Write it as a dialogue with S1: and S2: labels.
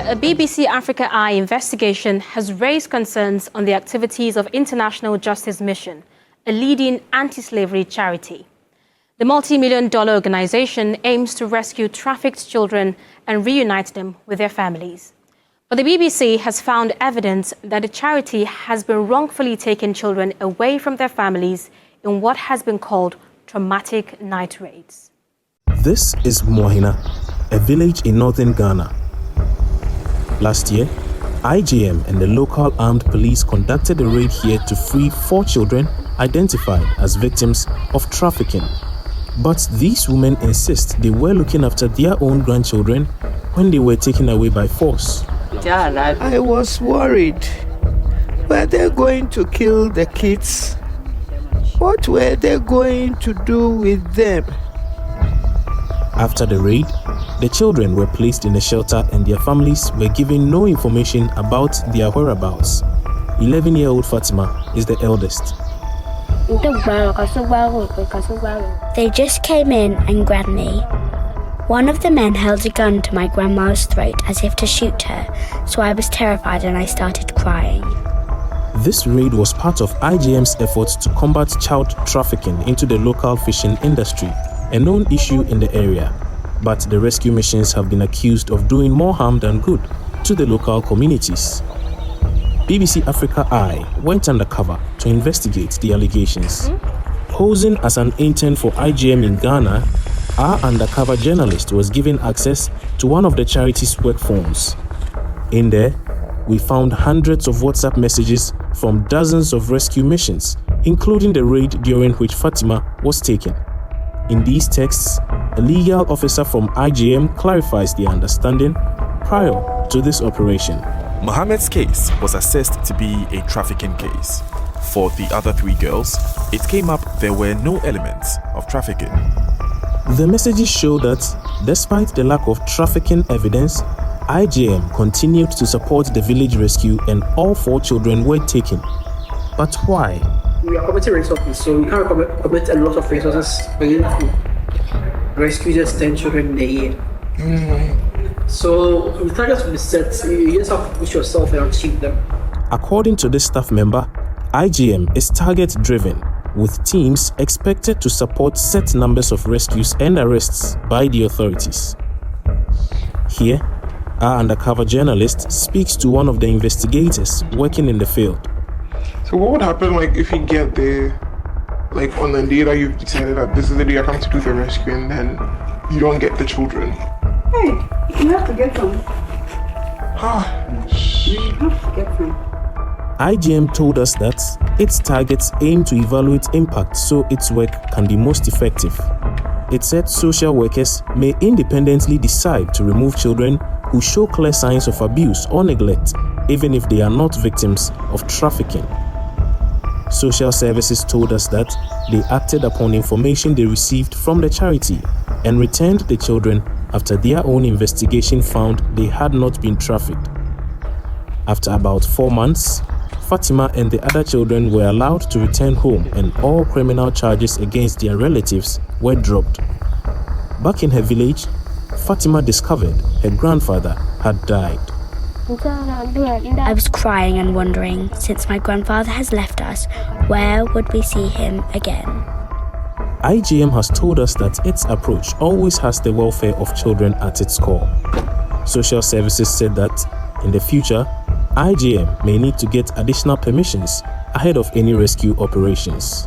S1: a BBC Africa Eye investigation has raised concerns on the activities of International Justice Mission, a leading anti-slavery charity. The multi-million-dollar organization aims to rescue trafficked children and reunite them with their families. But the BBC has found evidence that the charity has been wrongfully taking children away from their families in what has been called traumatic night raids.
S2: This is Mohina, a village in northern Ghana. Last year, IGM and the local armed police conducted a raid here to free 4 children identified as victims of trafficking. But these women insist they were looking after their own grandchildren when they were taken away by force.
S3: I was worried. Were they going to kill the kids? What were they going to do with them?
S2: After the raid, the children were placed in a shelter and their families were given no information about their whereabouts. 11-year-old Fatima is the eldest.
S4: They just came in and grabbed me. One of the men held a gun to my grandma's throat as if to shoot her, so I was terrified and I started crying.
S2: This raid was part of IGM's efforts to combat child trafficking into the local fishing industry, a known issue in the area. But the rescue missions have been accused of doing more harm than good to the local communities. BBC Africa Eye went undercover to investigate the allegations. Posing as an intern for IGM in Ghana, our undercover journalist was given access to one of the charity's work phones. In there, we found hundreds of WhatsApp messages from dozens of rescue missions, including the raid during which Fatima was taken. In these texts, a legal officer from IGM clarifies their understanding prior to this operation.
S5: Mohammed's case was assessed to be a trafficking case. For the other 3 girls, it came up there were no elements of trafficking.
S2: The messages show that, despite the lack of trafficking evidence, IGM continued to support the village rescue and all 4 children were taken. But why?
S6: We are committing resources, so we can't commit a lot of resources to rescue just 10 children in a year. So the targets will be set, you just have to push yourself and achieve them.
S2: According to this staff member, IGM is target-driven, with teams expected to support set numbers of rescues and arrests by the authorities. Here, our undercover journalist speaks to one of the investigators working in the field.
S7: So what would happen if you get there, on the day that you've decided that this is the day I come to do the rescue and then you don't get the children?
S8: Hey, you have to get them. You have to get them.
S2: IGM told us that its targets aim to evaluate impact so its work can be most effective. It said social workers may independently decide to remove children who show clear signs of abuse or neglect, even if they are not victims of trafficking. Social services told us that they acted upon information they received from the charity and returned the children after their own investigation found they had not been trafficked. After about 4 months, Fatima and the other children were allowed to return home and all criminal charges against their relatives were dropped. Back in her village, Fatima discovered her grandfather had died.
S4: I was crying and wondering, since my grandfather has left us, where would we see him again?
S2: IGM has told us that its approach always has the welfare of children at its core. Social services said that, in the future, IGM may need to get additional permissions ahead of any rescue operations.